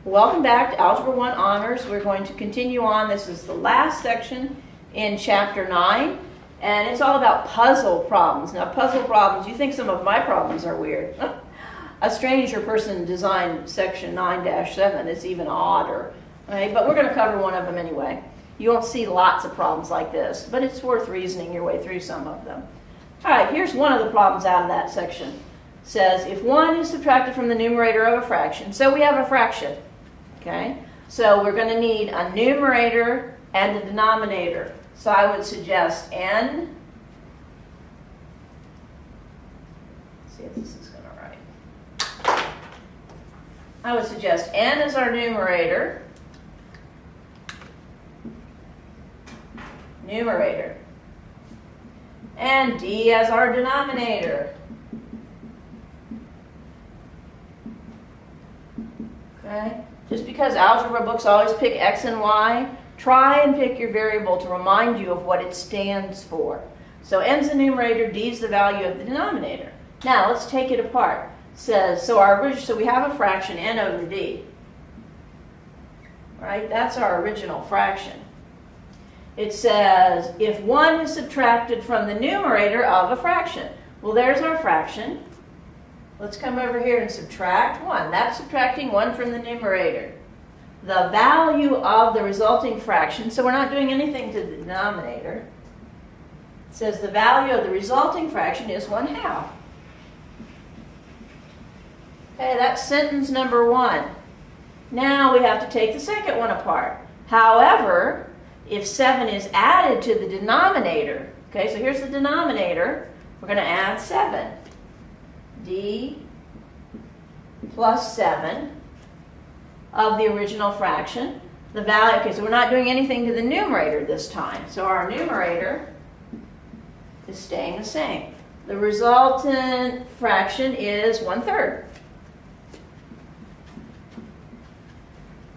Welcome back to Algebra 1 Honors. We're going to continue on. This is the last section in Chapter 9, and it's all about puzzle problems. Now, puzzle problems, you think some of my problems are weird. A stranger person designed Section 9-7. It's even odder. Right? But we're going to cover one of them anyway. You won't see lots of problems like this, but it's worth reasoning your way through some of them. All right, here's one of the problems out of that section. It says, if 1 is subtracted from the numerator of a fraction, so we have a fraction. Okay, so we're going to need a numerator and a denominator. So I would suggest n. Let's see if this is going to write. I would suggest n is our numerator. And d as our denominator. Okay. Just because algebra books always pick x and y, try and pick your variable to remind you of what it stands for. So n's the numerator, d's the value of the denominator. Now let's take it apart. It says, so we have a fraction n over d. Right? That's our original fraction. It says if 1 is subtracted from the numerator of a fraction. Well, there's our fraction. Let's come over here and subtract 1. That's subtracting 1 from the numerator. The value of the resulting fraction, so we're not doing anything to the denominator. It says the value of the resulting fraction is 1/2. Okay, that's sentence number 1. Now we have to take the second one apart. However, if 7 is added to the denominator, okay, so here's the denominator, we're going to add 7. D plus 7 of the original fraction. The value, okay, so we're not doing anything to the numerator this time. So our numerator is staying the same. The resultant fraction is 1/3.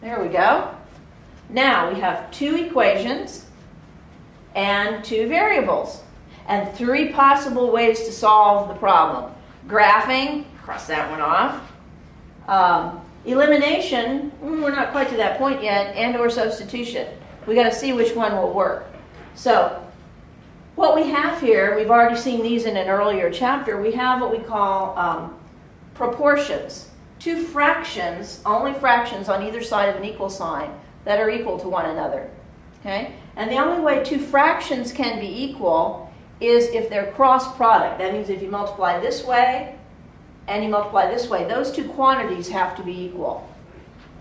There we go. Now we have 2 equations and 2 variables and 3 possible ways to solve the problem. Graphing, cross that one off. Elimination, we're not quite to that point yet, and or substitution. We got to see which one will work. So what we have here, we've already seen these in an earlier chapter, we have what we call proportions. 2 fractions, only fractions on either side of an equal sign that are equal to one another. Okay? And the only way 2 fractions can be equal is if they're cross product. That means if you multiply this way and you multiply this way, those 2 quantities have to be equal.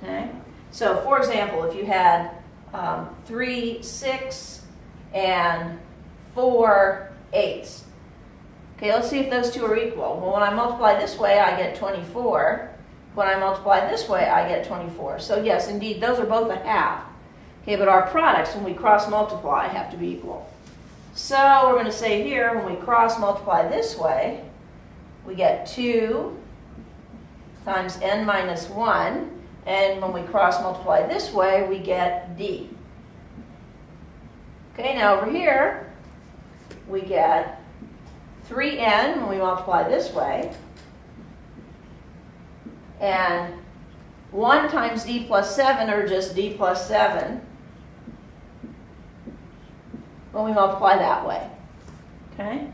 Okay? So for example, if you had 3 6 and 4 8s. Okay, let's see if those 2 are equal. Well, when I multiply this way, I get 24. When I multiply this way, I get 24. So yes, indeed, those are both 1/2. Okay, but our products, when we cross multiply, have to be equal. So we're going to say here, when we cross multiply this way, we get 2 times n minus 1. And when we cross multiply this way, we get d. Okay, now over here, we get 3n when we multiply this way. And 1 times d plus 7, or just d plus 7, when we multiply that way. Okay?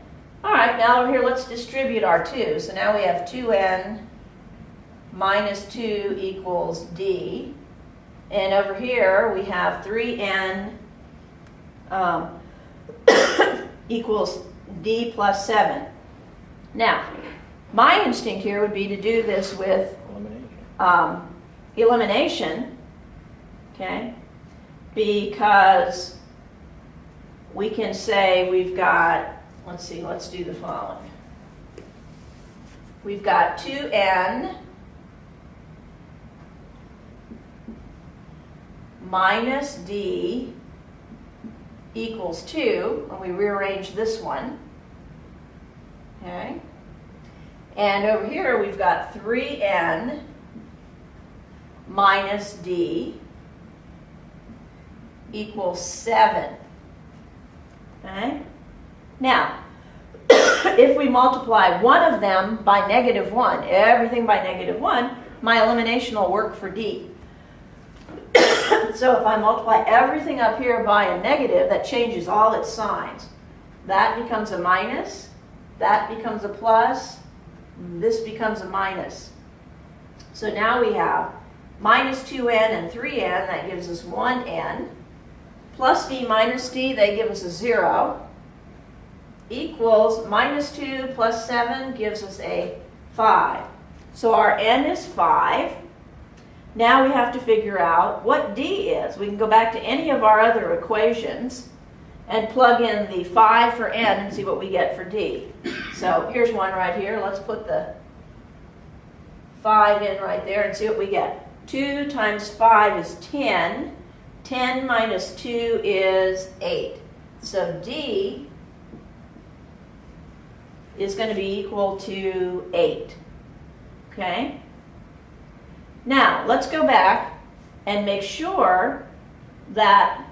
All right, now over here, let's distribute our 2. So now we have 2n minus 2 equals d. And over here, we have 3n equals d plus 7. Now, my instinct here would be to do this with elimination, okay? Because we can say we've got, let's do the following. We've got 2n minus d equals 2, when we rearrange this one. Okay? And over here we've got 3n minus d equals 7. Okay? Now, if we multiply one of them by -1, everything by -1, my elimination will work for d. So if I multiply everything up here by a negative, that changes all its signs. That becomes a minus, that becomes a plus, this becomes a minus. So now we have minus 2n and 3n, that gives us 1n, plus d minus d, they give us a 0, equals minus 2 plus 7 gives us a 5. So our n is 5. Now we have to figure out what d is. We can go back to any of our other equations and plug in the 5 for n and see what we get for d. So here's one right here. Let's put the 5 in right there and see what we get. 2 times 5 is 10. 10 minus 2 is 8. So d is going to be equal to 8. Okay? Now, let's go back and make sure that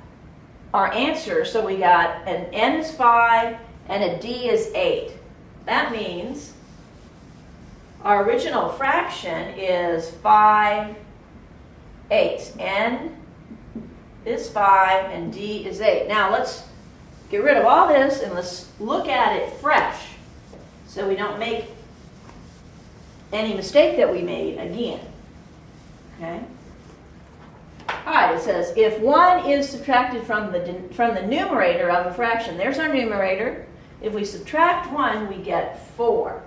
our answer, so we got an n is 5 and a d is 8. That means our original fraction is 5/8. N is 5 and d is 8. Now let's get rid of all this and let's look at it fresh so we don't make any mistake that we made again. Okay? All right, it says if 1 is subtracted from the numerator of a fraction, there's our numerator. If we subtract 1, we get 4.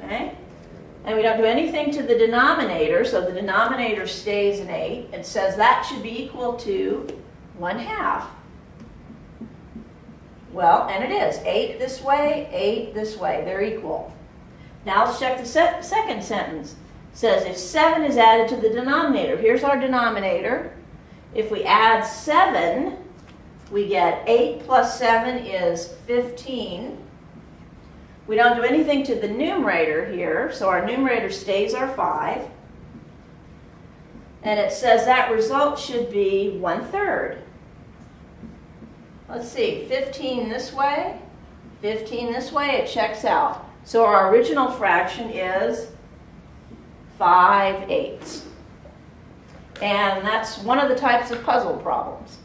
Okay? And we don't do anything to the denominator, so the denominator stays an 8. It says that should be equal to 1/2. Well, and it is. 8 this way, 8 this way. They're equal. Now let's check the second sentence. It says if 7 is added to the denominator, here's our denominator. If we add 7, we get 8 plus 7 is 15. We don't do anything to the numerator here, so our numerator stays our 5. And it says that result should be 1/3. Let's see, 15 this way, 15 this way, it checks out. So our original fraction is 5/8. And that's one of the types of puzzle problems.